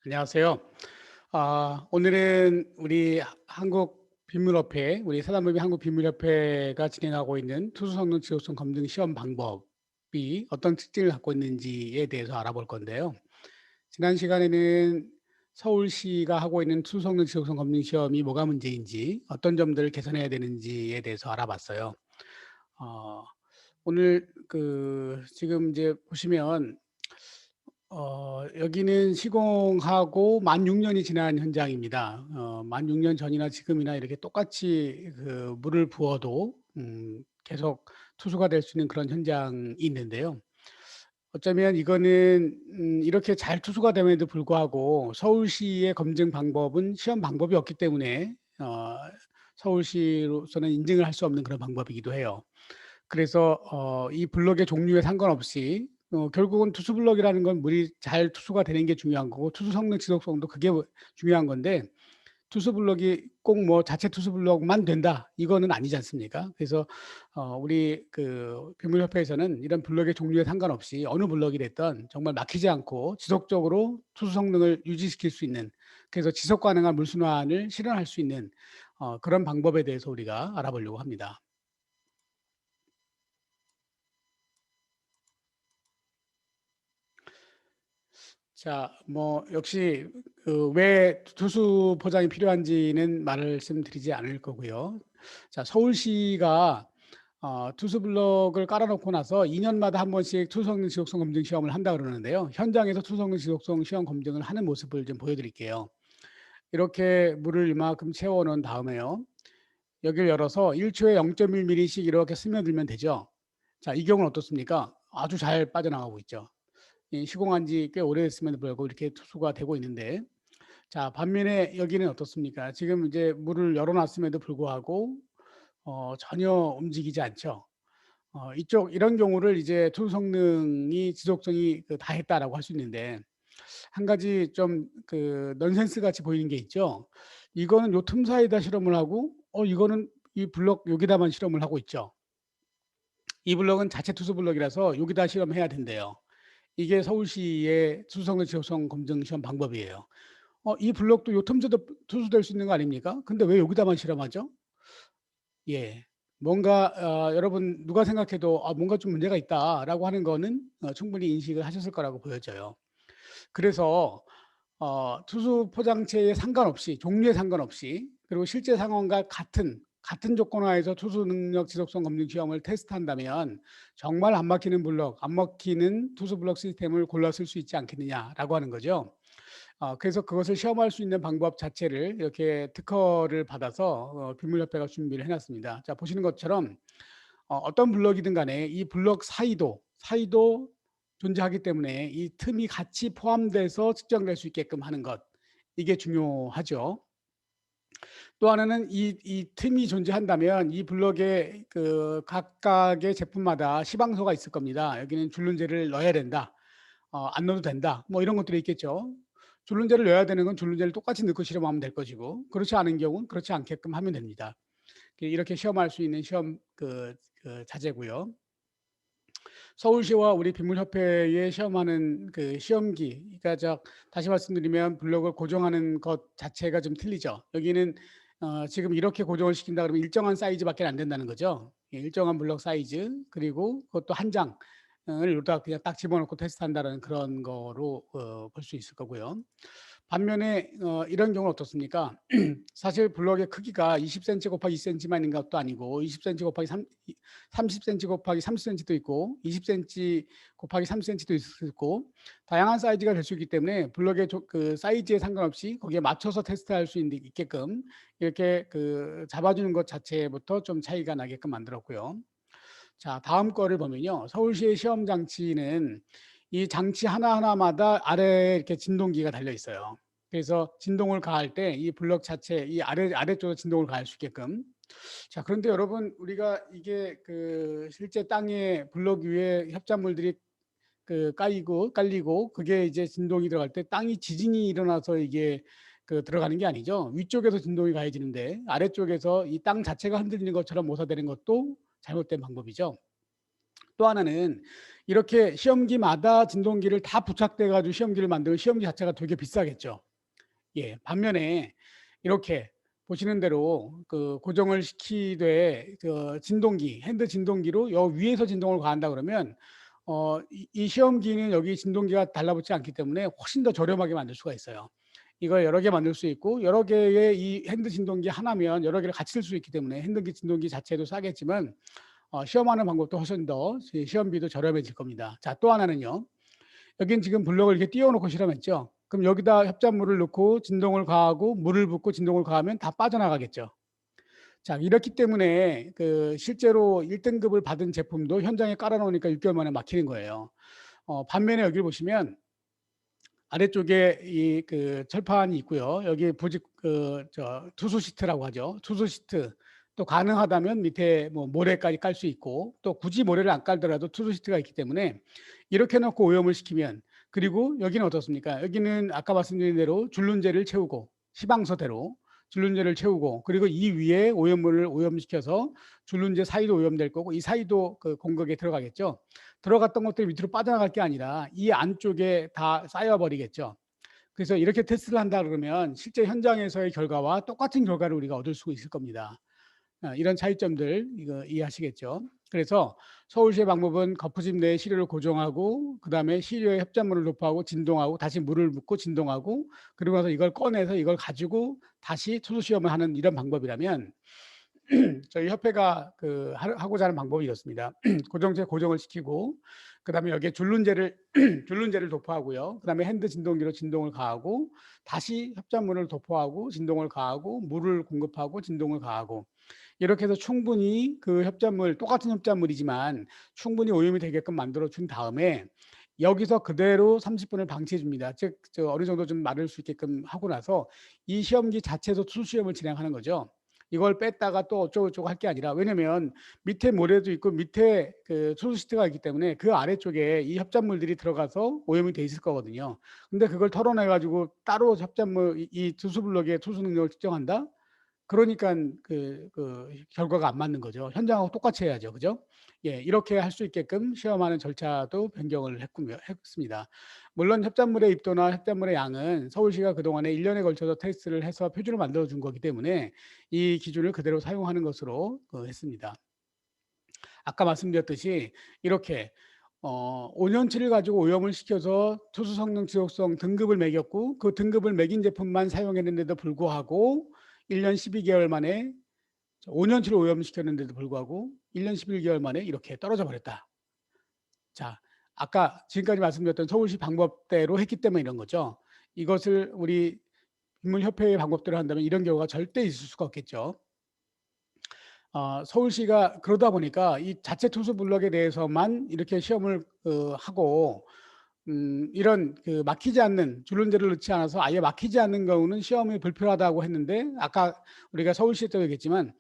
안녕하세요. 오늘은 우리 한국비밀협회, 우리 사단법인 한국비밀협회가 진행하고 있는 투수 성능 지속성 검증 시험 방법이 어떤 특징을 갖고 있는지에 대해서 알아볼 건데요. 지난 시간에는 서울시가 하고 있는 투수 성능 지속성 검증 시험이 뭐가 문제인지, 어떤 점들을 개선해야 되는지에 대해서 알아봤어요. 어, 오늘 지금 이제 보시면 여기는 시공하고 만 6 년이 지난 현장입니다. 만 6년 전이나 지금이나 이렇게 똑같이 물을 부어도 계속 투수가 될 수 있는 그런 현장이 있는데요. 어쩌면 이거는 이렇게 잘 투수가 됨에도 불구하고 서울시의 검증 방법은 시험 방법이 없기 때문에 서울시로서는 인증을 할 수 없는 그런 방법이기도 해요. 그래서 이 블럭의 종류에 상관없이 결국은 투수 블럭이라는 건 물이 잘 투수가 되는 게 중요한 거고 투수 성능 지속성도 그게 중요한 건데 투수 블럭이 꼭 뭐 자체 투수 블럭만 된다 이거는 아니지 않습니까? 그래서 우리 비물협회에서는 이런 블럭의 종류에 상관없이 어느 블럭이 됐든 정말 막히지 않고 지속적으로 투수 성능을 유지시킬 수 있는, 그래서 지속 가능한 물순환을 실현할 수 있는 그런 방법에 대해서 우리가 알아보려고 합니다. 자, 뭐 역시 왜 투수 포장이 필요한지는 말씀드리지 않을 거고요. 자, 서울시가 투수 블럭을 깔아 놓고 나서 2 년마다 한 번씩 투수 성능 지속성 검증 시험을 한다 그러는데요. 현장에서 투수 성능 지속성 시험 검증을 하는 모습을 좀 보여 드릴게요. 이렇게 물을 이만큼 채워 놓은 다음에요. 여기를 열어서 1 초에 0.1 밀리씩 이렇게 스며들면 되죠. 자, 이 경우는 어떻습니까? 아주 잘 빠져나가고 있죠. 시공한 지 꽤 오래됐음에도 불구하고 이렇게 투수가 되고 있는데, 자, 반면에 여기는 어떻습니까? 지금 이제 물을 열어 놨음에도 불구하고 전혀 움직이지 않죠. 이런 경우를 이제 투수 성능이 지속성이 다했다라고 할 수 있는데, 한 가지 좀 넌센스 같이 보이는 게 있죠. 이거는 요 틈 사이에다 실험을 하고 이거는 이 블록 여기다만 실험을 하고 있죠. 이 블록은 자체 투수 블록이라서 여기다 실험해야 된대요. 이게 서울시의 투수성능 지속성 검증 시험 방법이에요. 이 블록도 요 틈새도 투수될 수 있는 거 아닙니까? 근데 왜 여기다만 실험하죠? 예. 뭔가 여러분 누가 생각해도 '아 뭔가 좀 문제가 있다.'라고 하는 거는 충분히 인식을 하셨을 거라고 보여져요. 그래서 투수 포장체에 상관없이, 종류에 상관없이, 그리고 실제 상황과 같은 조건 하에서 투수 능력 지속성 검증 시험을 테스트한다면 정말 안 막히는 블록, 안 막히는 투수 블록 시스템을 골라 쓸 수 있지 않겠느냐라고 하는 거죠. 그래서 그것을 시험할 수 있는 방법 자체를 이렇게 특허를 받아서 비물협회가 준비를 해 놨습니다. 자, 보시는 것처럼 어떤 블럭이든 간에 이 블럭 사이도 존재하기 때문에 이 틈이 같이 포함돼서 측정될 수 있게끔 하는 것, 이게 중요하죠. 또 하나는 이 틈이 존재한다면 이 블럭의 각각의 제품마다 시방소가 있을 겁니다. 여기는 줄눈제를 넣어야 된다. 안 넣어도 된다. 뭐 이런 것들이 있겠죠. 줄눈제를 넣어야 되는 건 줄눈제를 똑같이 넣고 실험하면 될 것이고, 그렇지 않은 경우는 그렇지 않게끔 하면 됩니다. 이렇게 시험할 수 있는 시험 자재고요. 서울시와 우리 비물협회에 시험하는 시험기, 그러니까 다시 말씀드리면 블록을 고정하는 것 자체가 좀 틀리죠. 여기는 지금 이렇게 고정을 시킨다 그러면 일정한 사이즈밖에 안 된다는 거죠. 예, 일정한 블록 사이즈, 그리고 그것도 한 장을 여기다 그냥 딱 집어넣고 테스트한다는 그런 거로 볼 수 있을 거고요. 반면에 이런 경우는 어떻습니까? 사실 블럭의 크기가 20cm 곱하기 2cm만 있는 것도 아니고 20cm 곱하기 30cm 곱하기 30cm도 있고 20cm 곱하기 30cm도 있고 다양한 사이즈가 될 수 있기 때문에 블럭의 사이즈에 상관없이 거기에 맞춰서 테스트할 수 있게끔 이렇게 잡아주는 것 자체부터 좀 차이가 나게끔 만들었고요. 자, 다음 거를 보면요. 서울시의 시험 장치는 이 장치 하나하나마다 아래에 이렇게 진동기가 달려 있어요. 그래서 진동을 가할 때 이 블록 자체 이 아래쪽으로 진동을 가할 수 있게끔. 자, 그런데 여러분 우리가 이게 실제 땅에 블록 위에 협작물들이 깔리고 그게 이제 진동이 들어갈 때 땅이 지진이 일어나서 이게 들어가는 게 아니죠. 위쪽에서 진동이 가해지는데 아래쪽에서 이 땅 자체가 흔들리는 것처럼 모사되는 것도 잘못된 방법이죠. 또 하나는 이렇게 시험기마다 진동기를 다 부착돼 가지고 시험기를 만들면 시험기 자체가 되게 비싸겠죠. 예. 반면에 이렇게 보시는 대로 그 고정을 시키되 그 진동기, 핸드 진동기로 여 위에서 진동을 가한다 그러면 이 시험기는 여기 진동기가 달라붙지 않기 때문에 훨씬 더 저렴하게 만들 수가 있어요. 이걸 여러 개 만들 수 있고 여러 개의 이 핸드 진동기 하나면 여러 개를 같이 쓸 수 있기 때문에 핸드 진동기 자체도 싸겠지만 시험하는 방법도 훨씬 더 시험비도 저렴해질 겁니다. 자, 또 하나는요. 여긴 지금 블럭을 이렇게 띄워 놓고 실험했죠. 그럼 여기다 협작물을 넣고 진동을 가하고 물을 붓고 진동을 가하면 다 빠져나가겠죠. 자, 이렇기 때문에 그 실제로 1 등급을 받은 제품도 현장에 깔아 놓으니까 6 개월 만에 막히는 거예요. 반면에 여기를 보시면 아래쪽에 이 그 철판이 있고요. 여기 부직 투수 시트라고 하죠. 투수 시트. 또 가능하다면 밑에 뭐 모래까지 깔 수 있고 또 굳이 모래를 안 깔더라도 투수 시트가 있기 때문에 이렇게 놓고 오염을 시키면 그리고 여기는 어떻습니까? 여기는 아까 말씀드린 대로 줄눈제를 채우고 시방서대로 줄눈제를 채우고 그리고 이 위에 오염물을 오염시켜서 줄눈제 사이도 오염될 거고 이 사이도 그 공격에 들어가겠죠. 들어갔던 것들이 밑으로 빠져나갈 게 아니라 이 안쪽에 다 쌓여 버리겠죠. 그래서 이렇게 테스트를 한다 그러면 실제 현장에서의 결과와 똑같은 결과를 우리가 얻을 수 있을 겁니다. 이런 차이점들 이거 이해하시겠죠. 그래서 서울시의 방법은 거푸집 내에 시료를 고정하고 그다음에 시료에 협작물을 도포하고 진동하고 다시 물을 붓고 진동하고 그리고 나서 이걸 꺼내서 이걸 가지고 다시 투수 시험을 하는 이런 방법이라면 저희 협회가 그 하고자 하는 방법이 이렇습니다. 고정체 고정을 시키고 그다음에 여기에 줄눈제를 줄눈제를 도포하고요. 그다음에 핸드 진동기로 진동을 가하고 다시 협작물을 도포하고 진동을 가하고 물을 공급하고 진동을 가하고 이렇게 해서 충분히 그 협작물 똑같은 협작물이지만 충분히 오염이 되게끔 만들어 준 다음에 여기서 그대로 30 분을 방치해 줍니다. 즉 어느 정도 좀 마를 수 있게끔 하고 나서 이 시험기 자체에서 투수 시험을 진행하는 거죠. 이걸 뺐다가 또 어쩌고저쩌고 할 게 아니라 왜냐면 밑에 모래도 있고 밑에 그 투수 시트가 있기 때문에 그 아래쪽에 이 협작물들이 들어가서 오염이 돼 있을 거거든요. 근데 그걸 털어내 가지고 따로 협작물 이 투수 블럭의 투수 능력을 측정한다? 그러니깐 그 결과가 안 맞는 거죠. 현장하고 똑같이 해야죠. 그죠? 예. 이렇게 할 수 있게끔 시험하는 절차도 변경을 했습니다. 물론 협작물의 입도나 협작물의 양은 서울시가 그동안에 1 년에 걸쳐서 테스트를 해서 표준을 만들어 준 거기 때문에 이 기준을 그대로 사용하는 것으로 했습니다. 아까 말씀드렸듯이 이렇게 5 년치를 가지고 오염을 시켜서 투수 성능 지속성 등급을 매겼고 그 등급을 매긴 제품만 사용했는데도 불구하고 1 년 12 개월 만에 5 년치를 오염시켰는데도 불구하고 1 년 11 개월 만에 이렇게 떨어져 버렸다. 자, 아까 지금까지 말씀드렸던 서울시 방법대로 했기 때문에 이런 거죠. 이것을 우리 빗물협회의 방법대로 한다면 이런 경우가 절대 있을 수가 없겠죠. 서울시가 그러다 보니까 이 자체 투수 블럭에 대해서만 이렇게 시험을 하고 이런 그 막히지 않는 줄눈제를 넣지 않아서 아예 막히지 않는 경우는 시험이 불필요하다고 했는데 아까 우리가 서울시 때도 얘기했지만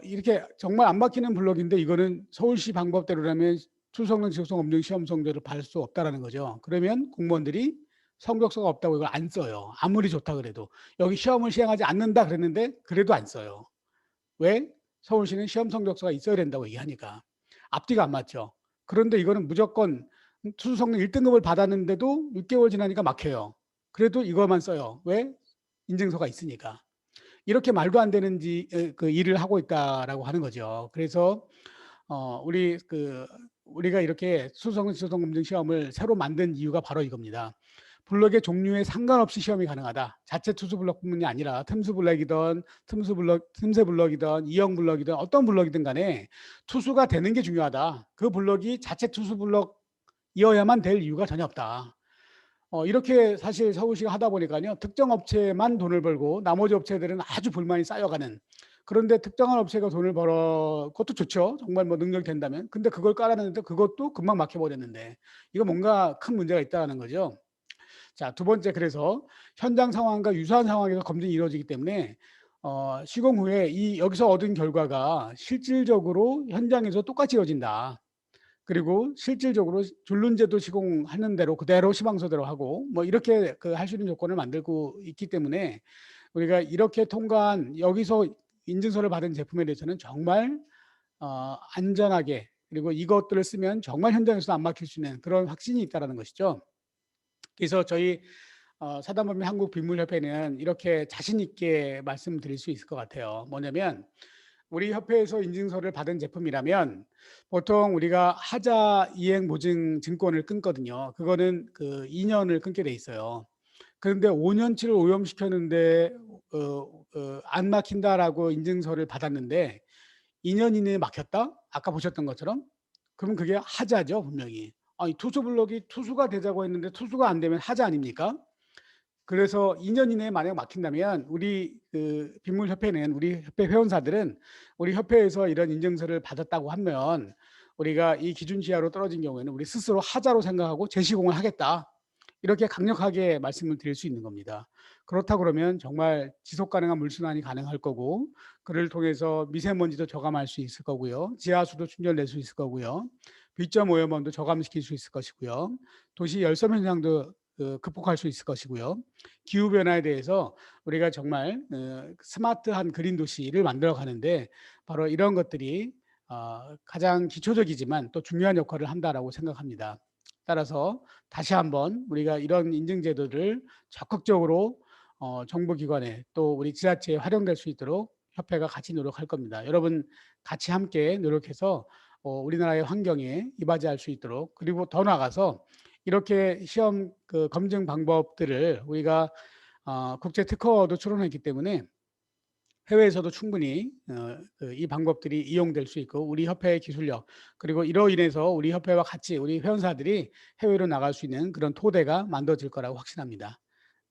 이렇게 정말 안 막히는 블럭인데 이거는 서울시 방법대로라면 투성능 지속성 검증 시험 성적을 받을 수 없다라는 거죠. 그러면 공무원들이 성적서가 없다고 이걸 안 써요. 아무리 좋다 그래도. 여기 시험을 시행하지 않는다 그랬는데 그래도 안 써요. 왜? 서울시는 시험 성적서가 있어야 된다고 얘기하니까. 앞뒤가 안 맞죠. 그런데 이거는 무조건 투수 성능 1 등급을 받았는데도 6 개월 지나니까 막혀요. 그래도 이것만 써요. 왜? 인증서가 있으니까. 이렇게 말도 안 되는 그 일을 하고 있다라고 하는 거죠. 그래서 우리가 이렇게 수성 검증 시험을 새로 만든 이유가 바로 이겁니다. 블럭의 종류에 상관없이 시험이 가능하다. 자체 투수 블럭뿐만이 아니라 틈수 블럭이든 틈새 블럭이든 이형 블럭이든 어떤 블럭이든 간에 투수가 되는 게 중요하다. 그 블럭이 자체 투수 블럭이어야만 될 이유가 전혀 없다. 이렇게 사실 서울시가 하다 보니까요. 특정 업체만 돈을 벌고 나머지 업체들은 아주 불만이 쌓여가는 그런데 특정한 업체가 돈을 벌어 그것도 좋죠. 정말 뭐 능력이 된다면. 근데 그걸 깔아놨는데 그것도 금방 막혀 버렸는데 이거 뭔가 큰 문제가 있다는 거죠. 자, 두 번째 그래서 현장 상황과 유사한 상황에서 검증이 이루어지기 때문에 시공 후에 여기서 얻은 결과가 실질적으로 현장에서 똑같이 이루어진다. 그리고 실질적으로 줄눈제도 시공하는 대로 그대로 시방서대로 하고 뭐 이렇게 할 수 있는 조건을 만들고 있기 때문에 우리가 이렇게 통과한 여기서 인증서를 받은 제품에 대해서는 정말 안전하게 그리고 이것들을 쓰면 정말 현장에서도 안 막힐 수 있는 그런 확신이 있다라는 것이죠. 그래서 저희 사단법인 한국빗물협회는 이렇게 자신 있게 말씀드릴 수 있을 것 같아요. 뭐냐면 우리 협회에서 인증서를 받은 제품이라면 보통 우리가 하자 이행 보증 증권을 끊거든요. 그거는 그 2년을 끊게 돼 있어요. 그런데 5년치를 오염시켰는데 안 막힌다라고 인증서를 받았는데 2년 이내에 막혔다? 아까 보셨던 것처럼? 그럼 그게 하자죠, 분명히. 아니, 투수 블록이 투수가 되자고 했는데 투수가 안 되면 하자 아닙니까? 그래서 2년 이내에 만약 막힌다면 우리 그 빗물협회는, 우리 협회 회원사들은 우리 협회에서 이런 인증서를 받았다고 하면 우리가 이 기준 지하로 떨어진 경우에는 우리 스스로 하자로 생각하고 재시공을 하겠다. 이렇게 강력하게 말씀을 드릴 수 있는 겁니다. 그렇다 그러면 정말 지속 가능한 물순환이 가능할 거고, 그를 통해서 미세먼지도 저감할 수 있을 거고요. 지하수도 충전될 수 있을 거고요. 비점 오염원도 저감시킬 수 있을 것이고요. 도시 열섬 현상도 극복할 수 있을 것이고요. 기후 변화에 대해서 우리가 정말 스마트한 그린 도시를 만들어 가는데 바로 이런 것들이 가장 기초적이지만 또 중요한 역할을 한다라고 생각합니다. 따라서 다시 한번 우리가 이런 인증 제도를 적극적으로 정부기관에 또 우리 지자체에 활용될 수 있도록 협회가 같이 노력할 겁니다. 여러분 같이 함께 노력해서 우리나라의 환경에 이바지할 수 있도록, 그리고 더 나아가서 이렇게 시험 그 검증 방법들을 우리가 국제 특허도 출원했기 때문에 해외에서도 충분히 이 방법들이 이용될 수 있고, 우리 협회의 기술력, 그리고 이로 인해서 우리 협회와 같이 우리 회원사들이 해외로 나갈 수 있는 그런 토대가 만들어질 거라고 확신합니다.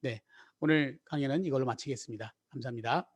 네, 오늘 강연은 이걸로 마치겠습니다. 감사합니다.